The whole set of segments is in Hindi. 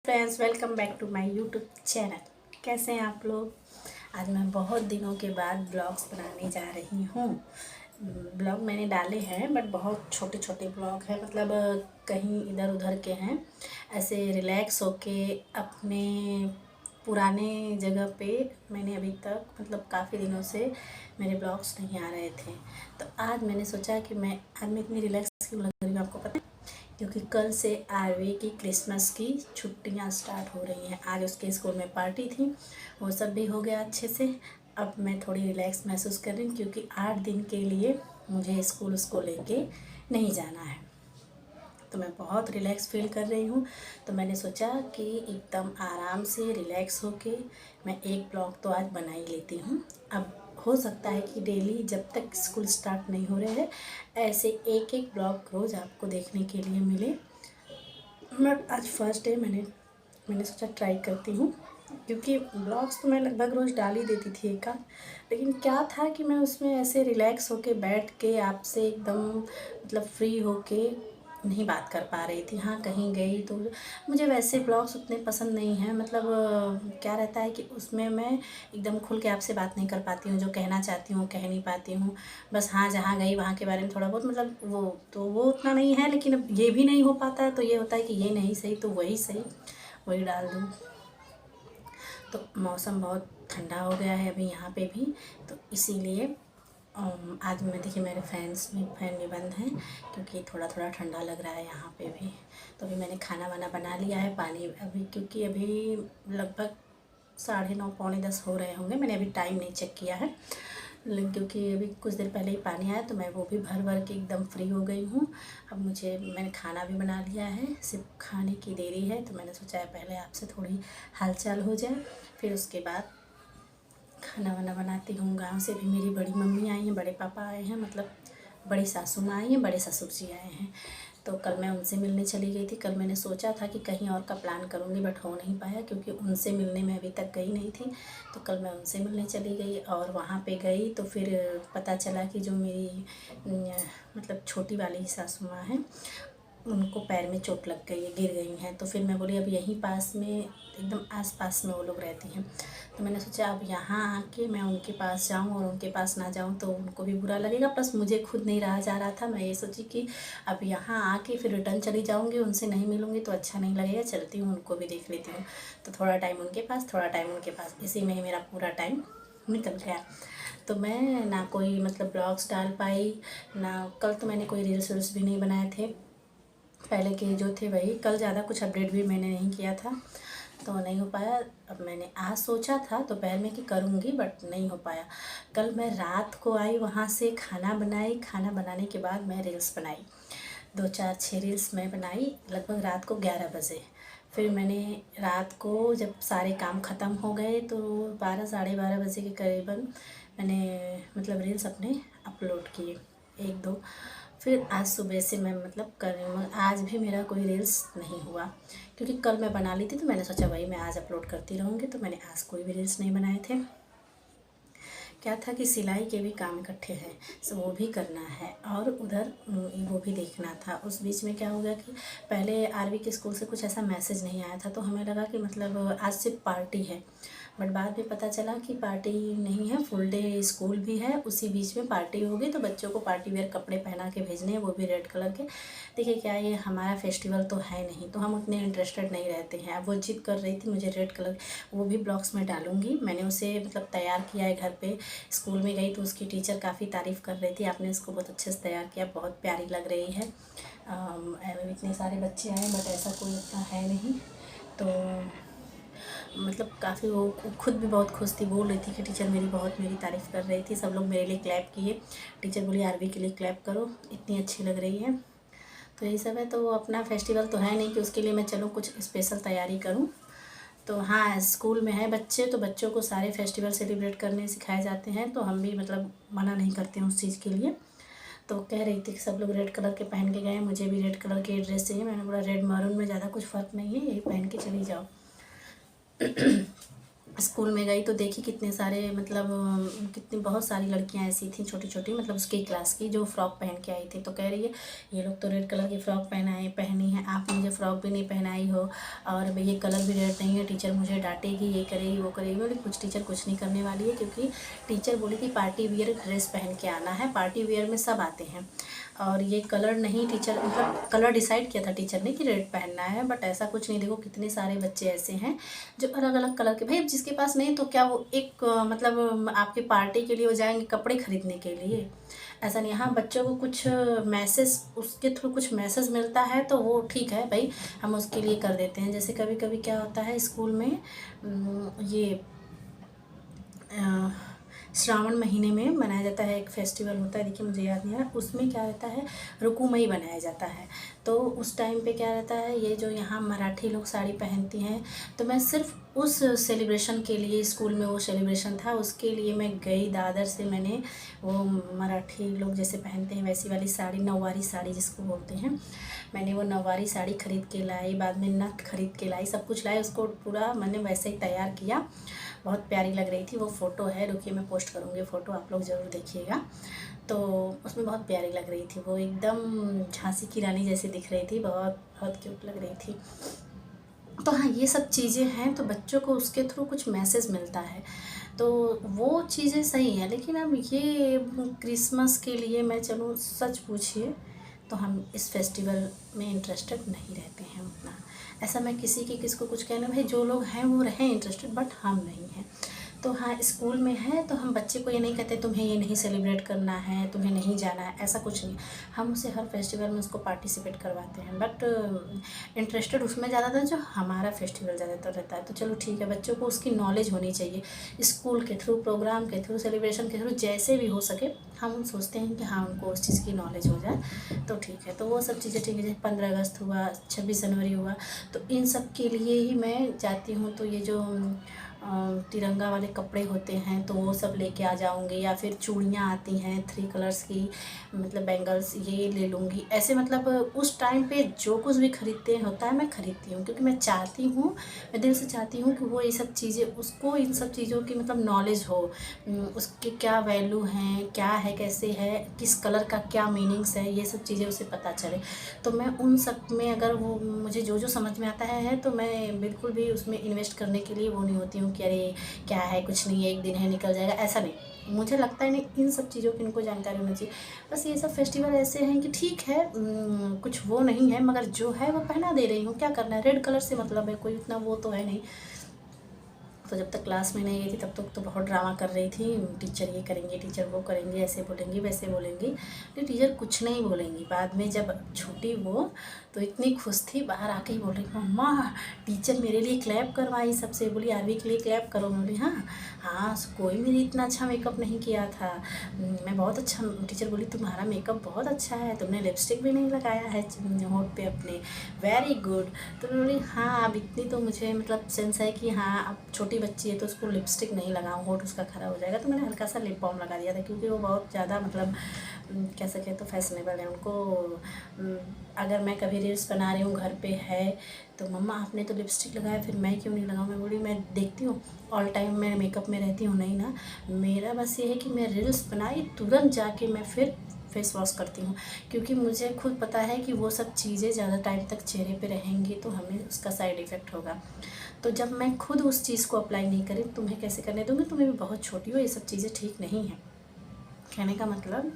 Friends, welcome back to my YouTube channel. कैसे हैं आप लोग। आज मैं बहुत दिनों के बाद ब्लॉग्स बनाने जा रही हूँ। ब्लॉग मैंने डाले हैं बट बहुत छोटे छोटे ब्लॉग हैं, मतलब कहीं इधर उधर के हैं। ऐसे रिलैक्स होके अपने पुराने जगह पे मैंने अभी तक मतलब काफ़ी दिनों से मेरे ब्लॉग्स नहीं आ रहे थे। तो आज मैंने सोचा कि आज मैं इतनी रिलैक्स क्यों लग रही हूँ आपको पता है, क्योंकि कल से आरवी की क्रिसमस की छुट्टियां स्टार्ट हो रही हैं। आज उसके स्कूल में पार्टी थी, वो सब भी हो गया अच्छे से। अब मैं थोड़ी रिलैक्स महसूस कर रही हूँ क्योंकि 8 दिन के लिए मुझे स्कूल उसको लेके नहीं जाना है, तो मैं बहुत रिलैक्स फील कर रही हूँ। तो मैंने सोचा कि एकदम आराम से रिलैक्स होके मैं एक ब्लॉग तो आज बना ही लेती हूँ। अब हो सकता है कि डेली जब तक स्कूल स्टार्ट नहीं हो रहे हैं ऐसे एक एक ब्लॉग रोज़ आपको देखने के लिए मिले। बट आज फर्स्ट डे मैंने सोचा ट्राई करती हूँ, क्योंकि ब्लॉग्स तो मैं लगभग रोज़ डाल ही देती थी एक आध, लेकिन क्या था कि मैं उसमें ऐसे रिलैक्स होके बैठ के आपसे एकदम मतलब फ्री होके नहीं बात कर पा रही थी। हाँ, कहीं गई तो मुझे वैसे ब्लॉग्स उतने पसंद नहीं हैं, मतलब क्या रहता है कि उसमें मैं एकदम खुल के आपसे बात नहीं कर पाती हूँ, जो कहना चाहती हूँ कह नहीं पाती हूँ। बस हाँ, जहाँ गई वहाँ के बारे में थोड़ा बहुत, मतलब वो उतना नहीं है, लेकिन अब ये भी नहीं हो पाता है तो ये होता है कि ये नहीं सही तो वही सही, वही डाल दूँ। तो मौसम बहुत ठंडा हो गया है अभी यहाँ पे भी, तो इसीलिए आज मैं देखिए मेरे फैन भी बंद हैं क्योंकि थोड़ा थोड़ा ठंडा लग रहा है यहाँ पे भी। तो अभी मैंने खाना वाना बना लिया है, पानी अभी क्योंकि अभी लगभग 9:30 पौने 10 हो रहे होंगे। मैंने अभी टाइम नहीं चेक किया है, लेकिन क्योंकि अभी कुछ देर पहले ही पानी आया तो मैं वो भी भर भर के एकदम फ्री हो गई हूँ। अब मैंने खाना भी बना लिया है, सिर्फ खाने की देरी है। तो मैंने सोचा है पहले आपसे थोड़ी हालचाल हो जाए, फिर उसके बाद खाना वाना बनाती हूँ। गाँव से भी मेरी बड़ी मम्मी आई हैं, बड़े पापा आए हैं, मतलब बड़ी सासू माँ आई हैं, बड़े ससुर जी आए हैं। तो कल मैं उनसे मिलने चली गई थी। कल मैंने सोचा था कि कहीं और का प्लान करूँगी बट हो नहीं पाया क्योंकि उनसे मिलने में अभी तक गई नहीं थी। तो कल मैं उनसे मिलने चली गई और वहाँ पे गई तो फिर पता चला कि जो मेरी मतलब छोटी वाली सासू माँ हैं उनको पैर में चोट लग गई है, गिर गई हैं। तो फिर मैं बोली अब यहीं पास में एकदम आस पास में वो लोग रहती हैं, तो मैंने सोचा अब यहाँ आके मैं उनके पास जाऊँ, और उनके पास ना जाऊँ तो उनको भी बुरा लगेगा, प्लस मुझे खुद नहीं रहा जा रहा था। मैं ये सोची कि अब यहाँ आके फिर रिटर्न चली जाऊँगी, उनसे नहीं मिलूँगी तो अच्छा नहीं लगेगा, चलती हूँ उनको भी देख लेती हूँ। तो थोड़ा टाइम उनके पास, थोड़ा टाइम उनके पास, इसी में ही मेरा पूरा टाइम निकल गया। तो मैं ना कोई मतलब ब्लॉग्स डाल पाई ना, कल तो मैंने कोई रील्स वील्स भी नहीं बनाए थे, पहले के जो थे वही। कल ज़्यादा कुछ अपडेट भी मैंने नहीं किया था तो नहीं हो पाया। अब मैंने आज सोचा था दोपहर में कि करूँगी बट नहीं हो पाया। कल मैं रात को आई वहाँ से, खाना बनाई, खाना बनाने के बाद मैं रील्स बनाई, 2 4 6 रील्स मैं बनाई लगभग रात को 11 बजे। फिर मैंने रात को जब सारे काम ख़त्म हो गए तो 12 साढ़े 12 बजे के करीबन मैंने मतलब रील्स अपने अपलोड किए 1 2। फिर आज सुबह से मैं मतलब कर रही हूँ, आज भी मेरा कोई रील्स नहीं हुआ क्योंकि कल मैं बना ली थी। तो मैंने सोचा भाई मैं आज अपलोड करती रहूँगी, तो मैंने आज कोई भी रील्स नहीं बनाए थे। क्या था कि सिलाई के भी काम इकट्ठे हैं, सो वो भी करना है और उधर वो भी देखना था। उस बीच में क्या हो गया कि पहले आरवी के स्कूल से कुछ ऐसा मैसेज नहीं आया था तो हमें लगा कि मतलब आज सिर्फ पार्टी है, बट बाद में पता चला कि पार्टी नहीं है, फुल डे स्कूल भी है, उसी बीच में पार्टी होगी। तो बच्चों को पार्टी वेयर कपड़े पहना के भेजने हैं, वो भी रेड कलर के। देखिए क्या ये हमारा फेस्टिवल तो है नहीं, तो हम उतने इंटरेस्टेड नहीं रहते हैं। अब वो जिद कर रही थी मुझे रेड कलर, वो भी ब्लॉग्स में डालूंगी। मैंने उसे मतलब तैयार किया है घर पे, स्कूल में गई तो उसकी टीचर काफ़ी तारीफ़ कर रही थी, आपने इसको बहुत अच्छे से तैयार किया, बहुत प्यारी लग रही है। इतने सारे बच्चे आए बट ऐसा कोई उतना है नहीं, तो मतलब काफ़ी वो खुद भी बहुत खुश थी, बोल रही थी कि टीचर मेरी तारीफ़ कर रही थी। सब लोग मेरे लिए क्लैप किए, टीचर बोली आरवी के लिए क्लैप करो, इतनी अच्छी लग रही है। तो यही सब है। तो अपना फेस्टिवल तो है नहीं कि उसके लिए मैं चलूँ कुछ स्पेशल तैयारी करूँ। तो हाँ, स्कूल में है बच्चे तो बच्चों को सारे फेस्टिवल सेलिब्रेट करने सिखाए जाते हैं, तो हम भी मतलब मना नहीं करते हैं उस चीज़ के लिए। तो कह रही थी कि सब लोग रेड कलर के पहन के गए, मुझे भी रेड कलर की ड्रेस चाहिए। मैंने बोला रेड मैरून में ज़्यादा कुछ फ़र्क नहीं है, यही पहन के चली जाओ। स्कूल में गई तो देखी कितने सारे मतलब कितनी बहुत सारी लड़कियां ऐसी थी छोटी छोटी, मतलब उसकी क्लास की, जो फ्रॉक पहन के आई थी। तो कह रही है ये लोग तो रेड कलर की फ़्रॉक पहनी है, आप मुझे फ़्रॉक भी नहीं पहनाई हो, और ये कलर भी रेड नहीं है, टीचर मुझे डांटेगी, ये करेगी वो करेगी। बोली कुछ टीचर कुछ नहीं करने वाली है, क्योंकि टीचर बोली थी पार्टी वियर ड्रेस पहन के आना है, पार्टी वियर में सब आते हैं, और ये कलर नहीं, टीचर मतलब कलर डिसाइड किया था टीचर ने कि रेड पहनना है, बट ऐसा कुछ नहीं। देखो कितने सारे बच्चे ऐसे हैं जो अलग अलग कलर के, भाई अब जिसके पास नहीं तो क्या वो एक मतलब आपके पार्टी के लिए वो जाएंगे कपड़े खरीदने के लिए, ऐसा नहीं। हाँ बच्चों को कुछ मैसेज उसके थ्रू कुछ मैसेज मिलता है तो वो ठीक है भाई, हम उसके लिए कर देते हैं। जैसे कभी कभी क्या होता है स्कूल में ये श्रावण महीने में मनाया जाता है, एक फेस्टिवल होता है, देखिए मुझे याद नहीं आ रहा, उसमें क्या रहता है रुकुमई बनाया जाता है। तो उस टाइम पे क्या रहता है, ये जो यहाँ मराठी लोग साड़ी पहनती हैं, तो मैं सिर्फ उस सेलिब्रेशन के लिए, स्कूल में वो सेलिब्रेशन था उसके लिए मैं गई दादर से, मैंने वो मराठी लोग जैसे पहनते हैं वैसी वाली साड़ी, नौवारी साड़ी जिसको बोलते हैं, मैंने वो नौवारी साड़ी ख़रीद के लाई, बाद में नथ खरीद के लाई, सब कुछ लाई, उसको पूरा मैंने वैसे ही तैयार किया। बहुत प्यारी लग रही थी, वो फ़ोटो है, रुकिए मैं पोस्ट करूँगी फ़ोटो, आप लोग ज़रूर देखिएगा। तो उसमें बहुत प्यारी लग रही थी, वो एकदम झांसी की रानी जैसी दिख रही थी, बहुत बहुत क्यूट लग रही थी। तो हाँ ये सब चीज़ें हैं, तो बच्चों को उसके थ्रू कुछ मैसेज मिलता है, तो वो चीज़ें सही हैं। लेकिन अब ये क्रिसमस के लिए मैं चलूँ, सच पूछिए तो हम इस फेस्टिवल में इंटरेस्टेड नहीं रहते हैं उतना। ऐसा मैं किसको कुछ कहना, भाई जो लोग हैं वो रहें इंटरेस्टेड, बट हम नहीं हैं। तो हाँ स्कूल में है तो हम बच्चे को ये नहीं कहते तुम्हें ये नहीं सेलिब्रेट करना है, तुम्हें नहीं जाना है, ऐसा कुछ नहीं। हम उसे हर फेस्टिवल में उसको पार्टिसिपेट करवाते हैं, बट इंटरेस्टेड उसमें ज़्यादातर जो हमारा फेस्टिवल ज़्यादातर रहता है। तो चलो ठीक है, बच्चों को उसकी नॉलेज होनी चाहिए, स्कूल के थ्रू, प्रोग्राम के थ्रू, सेलिब्रेशन के थ्रू, जैसे भी हो सके हम सोचते हैं कि हाँ उनको उस चीज़ की नॉलेज हो जाए तो ठीक है। तो वो सब चीज़ें ठीक है, जैसे 15 अगस्त हुआ, 26 जनवरी हुआ, तो इन सब के लिए ही मैं जाती हूँ। तो ये जो तिरंगा वाले कपड़े होते हैं तो वो सब लेके आ जाऊंगी, या फिर चूड़ियाँ आती हैं 3 कलर्स की, मतलब बैंगल्स, ये ले लूँगी। ऐसे मतलब उस टाइम पे जो कुछ भी खरीदते होता है मैं खरीदती हूँ, क्योंकि मैं चाहती हूँ, मैं दिल से चाहती हूँ कि वो ये सब चीज़ें, उसको इन सब चीज़ों की मतलब नॉलेज हो, उसके क्या वैल्यू हैं, क्या है, कैसे है, किस कलर का क्या मीनिंग्स है, ये सब चीज़ें उसे पता चले। तो मैं उन सब में अगर वो मुझे जो जो समझ में आता है तो मैं बिल्कुल भी उसमें इन्वेस्ट करने के लिए वो नहीं होती हूँ कि अरे क्या है, कुछ नहीं है, एक दिन है निकल जाएगा, ऐसा नहीं। मुझे लगता है नहीं, इन सब चीज़ों की इनको जानकारी होनी चाहिए। बस ये सब फेस्टिवल ऐसे हैं कि ठीक है, कुछ वो नहीं है, मगर जो है वो पहना दे रही हूँ, क्या करना है, रेड कलर से मतलब है, कोई इतना वो तो है नहीं। तो जब तक क्लास में नहीं गई थी तब तक तो बहुत ड्रामा कर रही थी, टीचर ये करेंगे, टीचर वो करेंगे, ऐसे बोलेंगी वैसे बोलेंगी, लेकिन टीचर कुछ नहीं बोलेंगी। बाद में जब छूटी वो तो इतनी खुश थी, बाहर आके ही बोल रही मम्मा टीचर मेरे लिए क्लैप करवाई सबसे, बोली आरवी के लिए क्लैप करो। मैं बोली हाँ हाँ, कोई मेरी इतना अच्छा मेकअप नहीं किया था, मैं बहुत अच्छा, टीचर बोली तुम्हारा मेकअप बहुत अच्छा है, तुमने लिपस्टिक भी नहीं लगाया है होंठ पे अपने, वेरी गुड। तो मैं बोली हाँ अब इतनी तो मुझे मतलब सेंस है कि हाँ अब छोटी बच्ची है तो उसको लिपस्टिक नहीं लगाऊँ, होंठ उसका ख़राब हो जाएगा। तो मैंने हल्का सा लिप बाम लगा दिया था, क्योंकि वो बहुत ज़्यादा मतलब कह सके तो फैशनेबल है। उनको अगर मैं कभी रील्स बना रही हूँ घर पे है तो मम्मा आपने तो लिपस्टिक लगाया, फिर मैं क्यों नहीं लगाऊँ। मैं बोली मैं देखती हूँ ऑल टाइम मैं मेकअप में रहती हूँ, नहीं ना, मेरा बस ये है कि मैं रील्स बनाई तुरंत जाके मैं फिर फेस वॉश करती हूँ, क्योंकि मुझे खुद पता है कि वो सब चीज़ें ज़्यादा टाइम तक चेहरे पे रहेंगी तो हमें उसका साइड इफ़ेक्ट होगा। तो जब मैं खुद उस चीज़ को अप्लाई नहीं करी तुम्हें कैसे करने दूँगी, तुम्हें भी बहुत छोटी हो, ये सब चीज़ें ठीक नहीं हैं। कहने का मतलब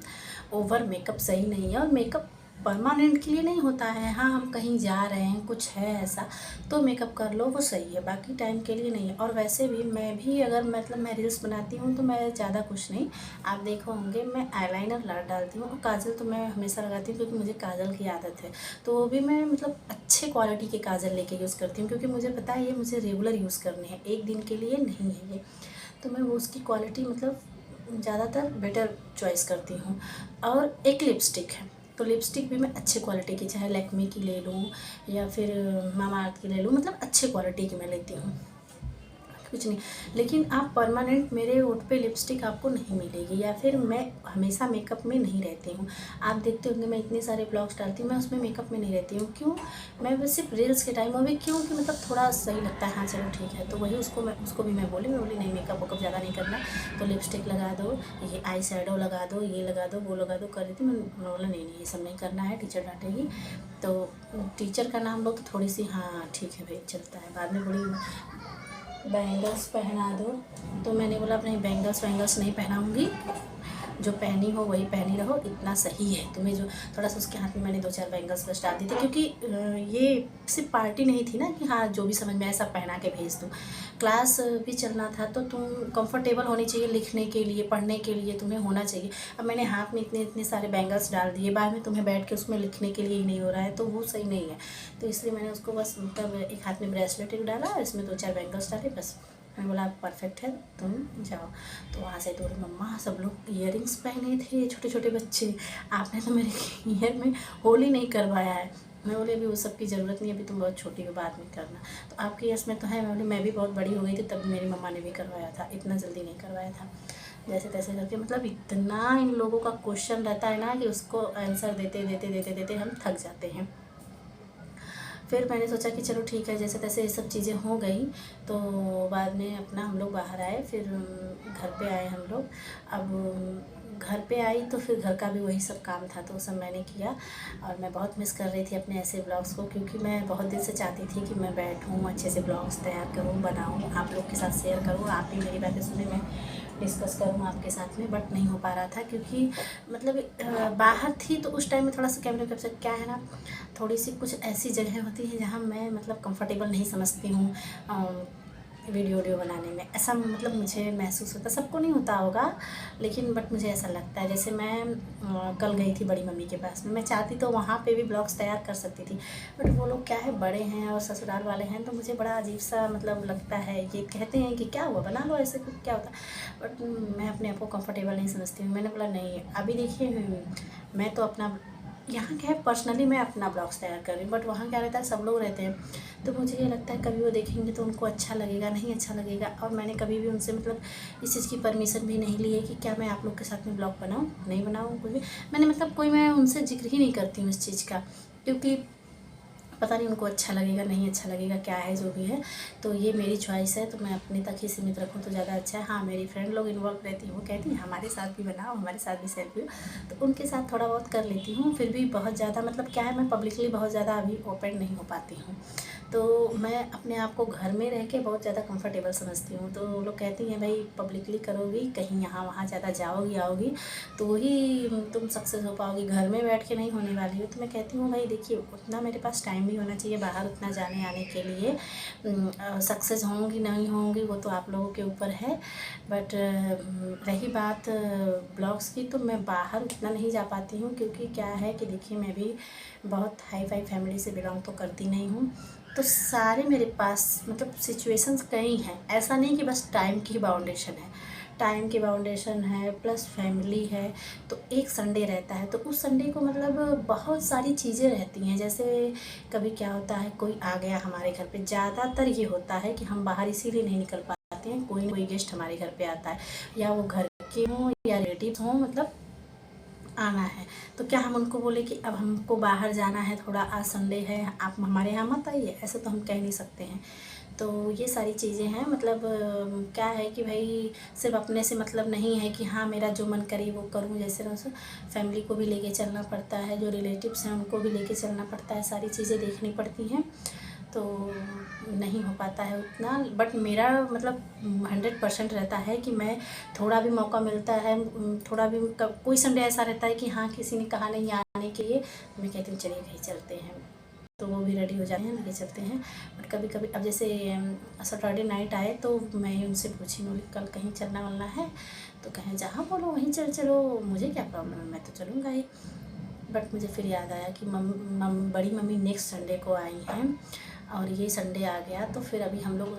ओवर मेकअप सही नहीं है, और मेकअप परमानेंट के लिए नहीं होता है। हाँ हम कहीं जा रहे हैं, कुछ है ऐसा तो मेकअप कर लो, वो सही है, बाकी टाइम के लिए नहीं है। और वैसे भी मैं भी अगर मतलब मैं रील्स बनाती हूँ तो मैं ज़्यादा कुछ नहीं, आप देखो होंगे मैं आईलाइनर डालती हूँ, और काजल तो मैं हमेशा लगाती हूँ क्योंकि मुझे काजल की आदत है। तो वो भी मैं मतलब अच्छे क्वालिटी के काजल लेके यूज़ करती हूँ, क्योंकि मुझे पता है ये मुझे रेगुलर यूज़ करने हैं, एक दिन के लिए नहीं है ये। तो मैं वो उसकी क्वालिटी मतलब ज़्यादातर बेटर चॉइस करती हूँ। और एक लिपस्टिक है, तो लिपस्टिक भी मैं अच्छे क्वालिटी की, चाहे लैक्मे की ले लूँ या फिर मामा अर्थ की ले लूँ, मतलब अच्छे क्वालिटी की मैं लेती हूँ। कुछ नहीं, लेकिन आप परमानेंट मेरे होठ पे लिपस्टिक आपको नहीं मिलेगी, या फिर मैं हमेशा मेकअप में नहीं रहती हूँ। आप देखते होंगे मैं इतने सारे ब्लॉग्स डालती हूँ, मैं उसमें मेकअप में नहीं रहती हूँ। क्यों? मैं बस सिर्फ रील्स के टाइम, वो भी क्यों कि मतलब थोड़ा सही लगता है, हाँ चलो ठीक है। तो वही उसको भी मैं बोली नहीं मेकअप वेकअप ज़्यादा नहीं करना, तो लिपस्टिक लगा दो, ये आई शेडो लगा दो, ये लगा दो, वो लगा दो, कर रही थी। मैं बोला नहीं ये सब नहीं करना है, टीचर डांटेगी। तो टीचर का नाम लो तो थोड़ी सी हाँ ठीक है भाई चलता है। बाद में बोली बैंगल्स पहना दो, तो मैंने बोला नहीं बैंगल्स नहीं पहनाऊँगी, जो पहनी हो वही पहनी रहो, इतना सही है। तुम्हें जो थोड़ा सा उसके हाथ में मैंने 2-4 बैंगल्स बस डाल दी थी, क्योंकि ये सिर्फ पार्टी नहीं थी ना कि हाँ जो भी समझ में आए सब पहना के भेज दूँ। क्लास भी चलना था, तो तुम कंफर्टेबल होनी चाहिए, लिखने के लिए पढ़ने के लिए तुम्हें होना चाहिए। अब मैंने हाथ में इतने सारे बैंगल्स डाल दिए, बाद में तुम्हें बैठ के उसमें लिखने के लिए ही नहीं हो रहा है, तो वो सही नहीं है। तो इसलिए मैंने उसको बस मतलब एक हाथ में ब्रेसलेट डाला, इसमें 2-4 बैंगल्स डाले, बस मैंने बोला परफेक्ट है तुम जाओ। तो वहाँ से दौड़ी मम्मा सब लोग इयररिंग्स पहने थे, छोटे छोटे बच्चे, आपने तो मेरे ईयर में होल ही नहीं करवाया है। मैं बोली अभी वो सब की ज़रूरत नहीं, अभी तुम बहुत छोटी हो, बाद में करना। तो आपके ईयर्स में तो है। मैं बोली मैं भी बहुत बड़ी हो गई थी तब मेरी मम्मा ने भी करवाया था, इतना जल्दी नहीं करवाया था। जैसे तैसे करके मतलब इतना इन लोगों का क्वेश्चन रहता है ना कि उसको आंसर देते हम थक जाते हैं। फिर मैंने सोचा कि चलो ठीक है, जैसे तैसे ये सब चीज़ें हो गई। तो बाद में अपना हम लोग बाहर आए, फिर घर पे आए हम लोग। अब घर पे आई तो फिर घर का भी वही सब काम था, तो वो सब मैंने किया। और मैं बहुत मिस कर रही थी अपने ऐसे ब्लॉग्स को, क्योंकि मैं बहुत दिन से चाहती थी कि मैं बैठूँ अच्छे से ब्लॉग्स तैयार करूँ, बनाऊँ, आप लोग के साथ शेयर करूँ, आप भी मेरी बातें सुने, मैं डिस्कस करूँ आपके साथ में। बट नहीं हो पा रहा था, क्योंकि मतलब बाहर थी तो उस टाइम में थोड़ा सा कैमरा कैप्चर क्या है ना, थोड़ी सी कुछ ऐसी जगह होती है जहाँ मैं मतलब कंफर्टेबल नहीं समझती हूँ वीडियो बनाने में। ऐसा मतलब मुझे महसूस होता, सबको नहीं होता होगा, लेकिन बट मुझे ऐसा लगता है। जैसे मैं कल गई थी बड़ी मम्मी के पास में, मैं चाहती तो वहाँ पे भी ब्लॉग्स तैयार कर सकती थी, बट वो लोग क्या है बड़े हैं और ससुराल वाले हैं, तो मुझे बड़ा अजीब सा मतलब लगता है। ये कहते हैं कि क्या हुआ बना लो, ऐसे क्या होता, बट मैं अपने आप को कंफर्टेबल नहीं समझती हूँ। मैंने बोला नहीं, अभी देखिए मैं तो अपना यहाँ क्या है पर्सनली मैं अपना ब्लॉग्स तैयार कर रही हूँ, बट वहाँ क्या रहता है सब लोग रहते हैं, तो मुझे ये लगता है कभी वो देखेंगे तो उनको अच्छा लगेगा नहीं अच्छा लगेगा। और मैंने कभी भी उनसे मतलब इस चीज़ की परमिशन भी नहीं ली है कि क्या मैं आप लोग के साथ में ब्लॉग बनाऊँ नहीं बनाऊँ, कुछ भी मैंने मतलब कोई मैं उनसे जिक्र ही नहीं करती हूँ इस चीज़ का, क्योंकि पता नहीं उनको अच्छा लगेगा नहीं अच्छा लगेगा, क्या है जो भी है। तो ये मेरी चॉइस है, तो मैं अपने तक ही सीमित रखूँ तो ज़्यादा अच्छा है। हाँ मेरी फ्रेंड लोग इन्वॉल्व रहती हैं, वो कहती हैं हमारे साथ भी बनाओ, हमारे साथ भी सेल्फी हो, तो उनके साथ थोड़ा बहुत कर लेती हूँ। फिर भी बहुत ज़्यादा मतलब क्या है, मैं पब्लिकली बहुत ज़्यादा अभी ओपन नहीं हो पाती हूँ, तो मैं अपने आप को घर में रह के बहुत ज़्यादा कंफर्टेबल समझती हूँ। तो वो लोग कहती हैं भाई पब्लिकली करोगी, कहीं यहाँ वहाँ ज़्यादा जाओगी आओगी तो ही तुम सक्सेस हो पाओगी, घर में बैठ के नहीं होने वाली हो। तो मैं कहती हूँ भाई देखिए उतना मेरे पास टाइम भी होना चाहिए बाहर उतना जाने आने के लिए। सक्सेस होंगी नहीं होंगी वो तो आप लोगों के ऊपर है, बट रही बात ब्लॉग्स की, तो मैं बाहर उतना नहीं जा पाती हूँ, क्योंकि क्या है कि देखिए मैं भी बहुत हाई फाई फैमिली से बिलोंग तो करती नहीं हूँ। तो सारे मेरे पास मतलब सिचुएशंस कई हैं, ऐसा नहीं कि बस टाइम की बाउंडेशन है, टाइम की बाउंडेशन है प्लस फैमिली है। तो एक संडे रहता है, तो उस संडे को मतलब बहुत सारी चीज़ें रहती हैं। जैसे कभी क्या होता है कोई आ गया हमारे घर पे, ज़्यादातर ये होता है कि हम बाहर इसीलिए नहीं निकल पाते हैं, कोई ना कोई गेस्ट हमारे घर पे आता है, या वो घर के हों या रिलेटिव्स हों, मतलब आना है। तो क्या हम उनको बोले कि अब हमको बाहर जाना है थोड़ा, आज संडे है आप हमारे यहाँ मत आइए, ऐसे तो हम कह नहीं सकते हैं। तो ये सारी चीज़ें हैं, मतलब क्या है कि भाई सिर्फ अपने से मतलब नहीं है कि हाँ मेरा जो मन करे वो करूँ, जैसे वैसे फैमिली को भी लेके चलना पड़ता है, जो रिलेटिव्स हैं उनको भी लेके चलना पड़ता है, सारी चीज़ें देखनी पड़ती हैं, तो नहीं हो पाता है उतना। बट मेरा मतलब 100% रहता है कि मैं थोड़ा भी मौका मिलता है, थोड़ा भी कोई संडे ऐसा रहता है कि हाँ किसी ने कहा नहीं आने के लिए, मैं कहती हूँ चलिए कहीं चलते हैं, तो वो भी रेडी हो जाते हैं लेके चलते हैं। बट कभी कभी अब जैसे सैटरडे नाइट आए तो मैं उनसे पूछी, बोली कल कहीं चलना वलना है, तो कहें जहाँ बोलो वहीं चलो, मुझे क्या प्रॉब्लम है, मैं तो चलूँगा ही। बट मुझे फिर याद आया कि बड़ी मम्मी नेक्स्ट संडे को आई हैं और ये संडे आ गया, तो फिर अभी हम लोग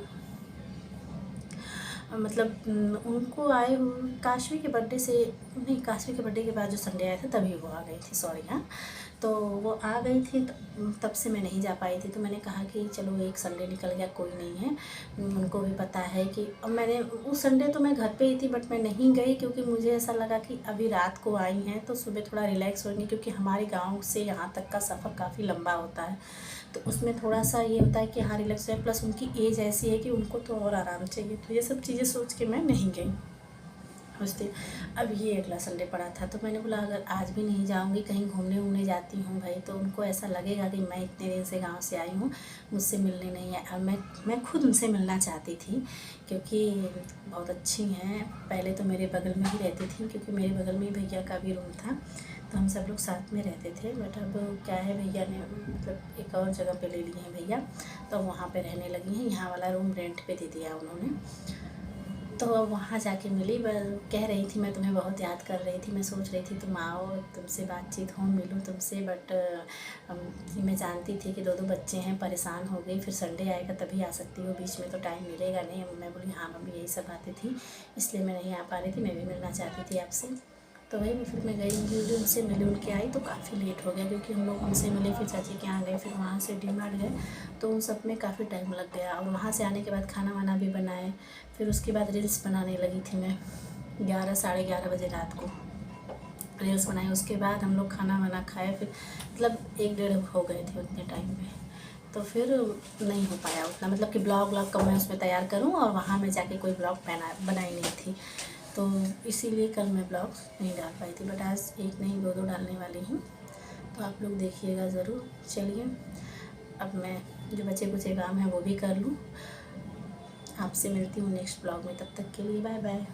मतलब उनको आए हुए काशवी के बर्थडे से नहीं, काशवी के बर्थडे के बाद जो संडे आया था तभी वो आ गई थी, सॉरी हाँ। तो वो आ गई थी, तब से मैं नहीं जा पाई थी। तो मैंने कहा कि चलो एक संडे निकल गया, कोई नहीं है, उनको भी पता है कि अब मैंने उस संडे तो मैं घर पे ही थी, बट मैं नहीं गई क्योंकि मुझे ऐसा लगा कि अभी रात को आई हैं तो सुबह थोड़ा रिलैक्स होंगी, क्योंकि हमारे गाँव से यहाँ तक का सफ़र काफ़ी लंबा होता है। तो उसमें थोड़ा सा ये होता है कि हाँ रिलैक्स है, प्लस उनकी एज ऐसी है कि उनको तो और आराम चाहिए। तो ये सब चीज़ें सोच के मैं नहीं गई उस दिन। अब ये अगला संडे पड़ा था, तो मैंने बोला अगर आज भी नहीं जाऊंगी, कहीं घूमने वूमने जाती हूँ भाई, तो उनको ऐसा लगेगा कि मैं इतने दिन से गांव से आई हूँ, मुझसे मिलने नहीं है। अब मैं खुद उनसे मिलना चाहती थी, क्योंकि बहुत अच्छी हैं। पहले तो मेरे बगल में ही रहती थी, क्योंकि मेरे बगल में भैया का भी रूम था, तो हम सब लोग साथ में रहते थे। बट अब क्या है, भैया ने मतलब एक और जगह पे ले लिए हैं भैया, तो वहाँ पे रहने लगी हैं। यहाँ वाला रूम रेंट पे दे दिया उन्होंने। तो वहाँ जाके मिली, कह रही थी मैं तुम्हें बहुत याद कर रही थी, मैं सोच रही थी तुम आओ, तुमसे बातचीत हो, मिलूँ तुमसे। बट मैं जानती थी कि दो बच्चे हैं, परेशान हो गई, फिर संडे आएगा तभी आ सकती हूँ, बीच में तो टाइम मिलेगा नहीं। मैं बोली हाँ मम्मी, यही सब बातें थी, इसलिए मैं नहीं आ पा रही थी, मैं भी मिलना चाहती थी आपसे। तो वही फिर मैं गई, उनसे मिली, उनके आई तो काफ़ी लेट हो गया, क्योंकि हम लोग उनसे मिले, फिर चाची के यहाँ गए, फिर वहाँ से डी-मार्ट गए, तो उन सब में काफ़ी टाइम लग गया। और वहाँ से आने के बाद खाना वाना भी बनाए, फिर उसके बाद रील्स बनाने लगी थी मैं 11 साढ़े 11 बजे रात को रील्स बनाई। उसके बाद हम लोग खाना वाना खाए, फिर मतलब 1 डेढ़ हो गए थे उतने टाइम में। तो फिर नहीं हो पाया उतना, मतलब कि ब्लॉग कब मैं उसमें तैयार करूं, और वहाँ मैं जाके कोई ब्लॉग बनाई नहीं थी, तो इसीलिए कल मैं ब्लॉग नहीं डाल पाई थी। बट आज एक नहीं दो डालने वाली हूँ, तो आप लोग देखिएगा ज़रूर। चलिए अब मैं जो बचे कुचे काम है वो भी कर लूँ। आपसे मिलती हूँ नेक्स्ट ब्लॉग में, तब तक के लिए बाय बाय।